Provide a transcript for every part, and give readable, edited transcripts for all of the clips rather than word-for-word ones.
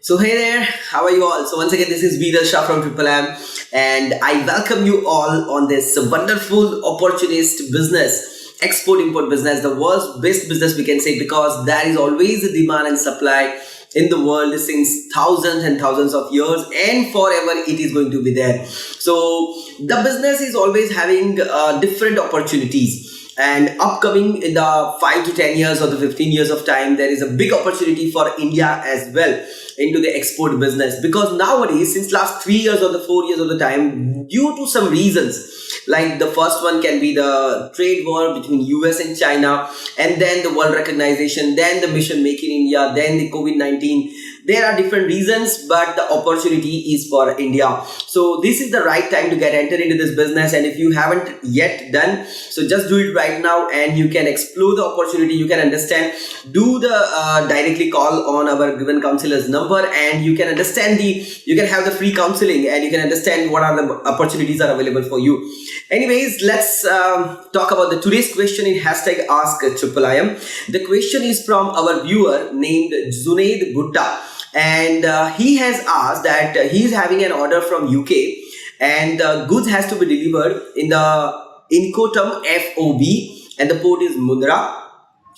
So hey there, how are you all? So once again, this is Veer Shah from iiiEM, and I welcome you all on this wonderful opportunist business, export-import business, the world's best business we can say, because there is always a demand and supply in the world since thousands and thousands of years, and forever it is going to be there. So the business is always having different opportunities. And upcoming in the 5 to 10 years or the 15 years of time, there is a big opportunity for India as well into the export business, because nowadays, since last 3 years or the 4 years of the time, due to some reasons, like the first one can be the trade war between US and China, and then the world recognition, then the mission Make in India, then the COVID-19. There are different reasons, but the opportunity is for India. So this is the right time to get entered into this business. And if you haven't yet done, so just do it right now, and you can explore the opportunity. You can understand, do the directly call on our given counselor's number, and you can understand you can have the free counseling, and you can understand what are the opportunities are available for you. Anyways, let's talk about the today's question in hashtag Ask iiiEM. The question is from our viewer named Zunaid Gutta. And he has asked that he is having an order from UK, and goods has to be delivered in the incoterm FOB, and the port is Mundra.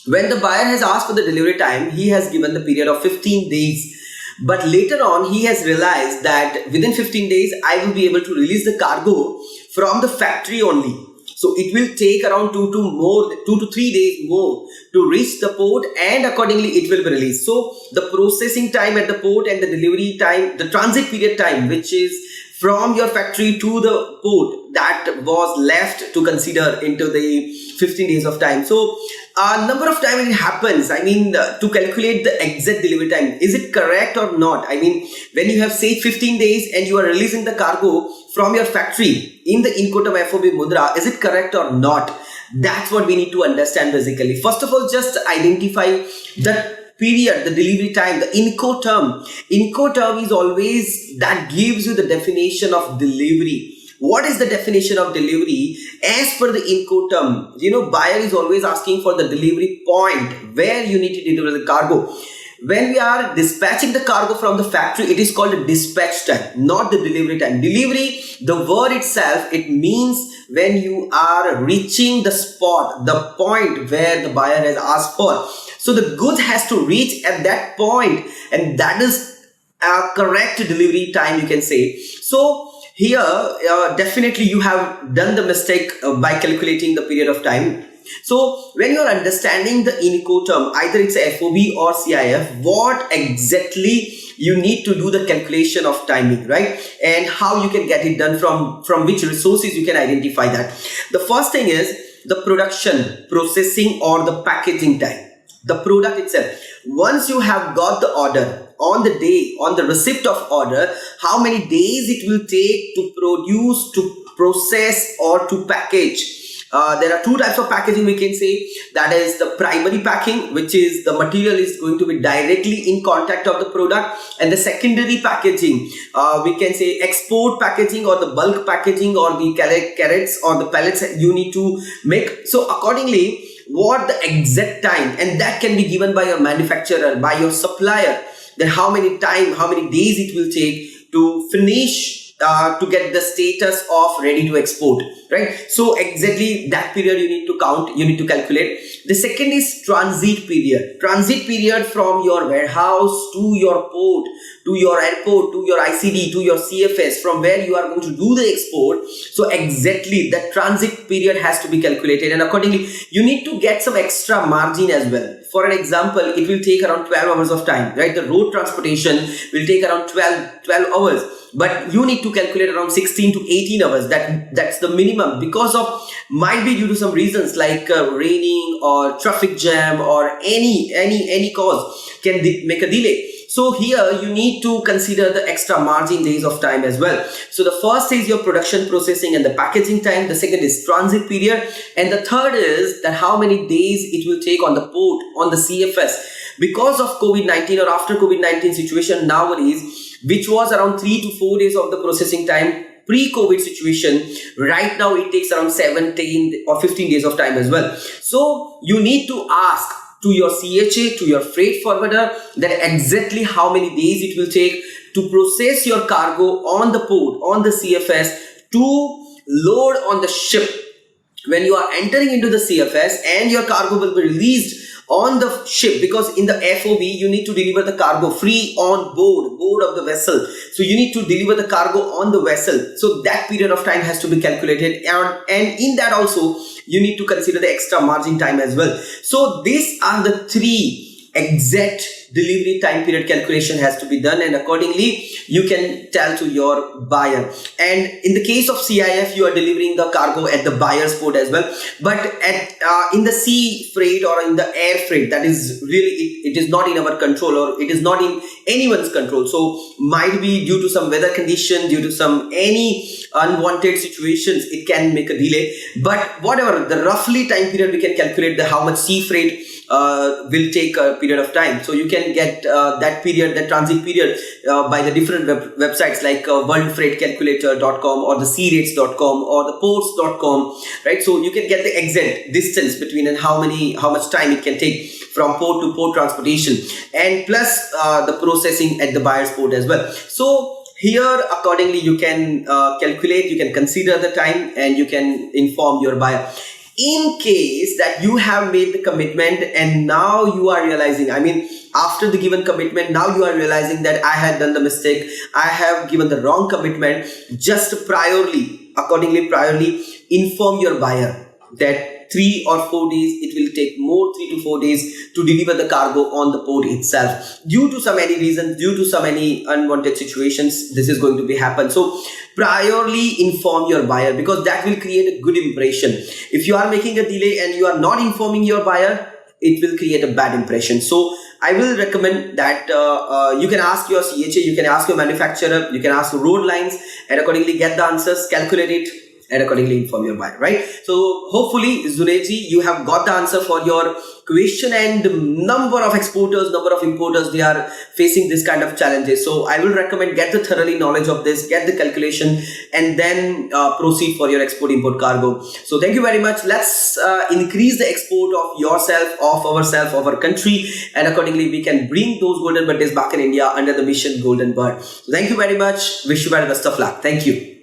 When the buyer has asked for the delivery time, he has given the period of 15 days. But later on, he has realized that within 15 days, I will be able to release the cargo from the factory only. So it will take around 2 to 3 days more to reach the port, and accordingly it will be released. So the processing time at the port and the delivery time, the transit period time, which is from your factory to the port, that was left to consider into the 15 days of time. So a number of times it happens, to calculate the exact delivery time, is it correct or not? When you have say 15 days and you are releasing the cargo from your factory in the incoterm FOB Mundra, is it correct or not? That's what we need to understand basically. First of all, just identify the period, the delivery time, the incoterm. Incoterm is always that gives you the definition of delivery. What is the definition of delivery? As per the incoterm, buyer is always asking for the delivery point where you need to deliver the cargo. When we are dispatching the cargo from the factory, it is called a dispatch time, not the delivery time. Delivery, the word itself, it means when you are reaching the spot, the point where the buyer has asked for. So the goods has to reach at that point, and that is a correct delivery time, you can say. So here, definitely you have done the mistake by calculating the period of time. So when you are understanding the incoterm, either it's a FOB or CIF, what exactly you need to do the calculation of timing, right? And how you can get it done, from which resources you can identify that. The first thing is the production, processing, or the packaging time. The product itself. Once you have got the order, on the day, on the receipt of order, how many days it will take to produce, to process, or to package. There are two types of packaging we can say. That is the primary packing, which is the material is going to be directly in contact of the product, and the secondary packaging, we can say export packaging or the bulk packaging or the carrots or the pellets you need to make. So accordingly, what the exact time, and that can be given by your manufacturer, by your supplier, then how many days it will take to finish, to get the status of ready to export, right? So exactly that period you need to count, you need to calculate. The second is transit period. Transit period from your warehouse to your port, to your airport, to your ICD, to your CFS, from where you are going to do the export. So exactly that transit period has to be calculated, and accordingly you need to get some extra margin as well. For an example, it will take around 12 hours of time, right? The road transportation will take around 12 hours, but you need to calculate around 16 to 18 hours. That's the minimum, because of might be due to some reasons like raining or traffic jam or any cause can make a delay. So here you need to consider the extra margin days of time as well. So the first is your production, processing, and the packaging time. The second is transit period, and the third is that how many days it will take on the port, on the CFS, because of COVID-19 or after COVID-19 situation nowadays, which was around 3 to 4 days of the processing time pre-COVID situation. Right now it takes around 17 or 15 days of time as well. So you need to ask to your CHA, to your freight forwarder, that exactly how many days it will take to process your cargo on the port, on the CFS, to load on the ship. When you are entering into the CFS and your cargo will be released on the ship, because in the FOB you need to deliver the cargo free on board of the vessel. So you need to deliver the cargo on the vessel. So that period of time has to be calculated, and in that also you need to consider the extra margin time as well. So these are the three exact delivery time period calculation has to be done, and accordingly you can tell to your buyer. And in the case of CIF, you are delivering the cargo at the buyer's port as well, but at in the sea freight or in the air freight, that is really it is not in our control, or it is not in anyone's control. So might be due to some weather condition, due to some any unwanted situations, it can make a delay. But whatever the roughly time period, we can calculate the how much sea freight will take a period of time. So you can get that period, the transit period, by the different websites like worldfreightcalculator.com or the searates.com or the ports.com, right? So you can get the exact distance between and how much time it can take from port to port transportation, and plus the processing at the buyer's port as well. So here accordingly you can calculate, you can consider the time, and you can inform your buyer. In case that you have made the commitment and now you are realizing, I mean, after the given commitment, now you are realizing that I had done the mistake, I have given the wrong commitment, just priorly inform your buyer that 3 or 4 days, it will take more 3 to 4 days to deliver the cargo on the port itself. Due to some any reasons, due to some any unwanted situations, this is going to be happen. So priorly inform your buyer, because that will create a good impression. If you are making a delay and you are not informing your buyer, it will create a bad impression. So I will recommend that you can ask your CHA, you can ask your manufacturer, you can ask road lines, and accordingly get the answers, calculate it, and accordingly inform your buyer, right? So hopefully, Zuneji, you have got the answer for your question, and number of exporters, number of importers, they are facing this kind of challenges. So I will recommend get the thoroughly knowledge of this, get the calculation, and then proceed for your export import cargo. So thank you very much. Let's increase the export of yourself, of ourselves, of our country, and accordingly we can bring those golden birthdays back in India under the mission Golden Bird. So thank you very much. Wish you very best of luck. Thank you.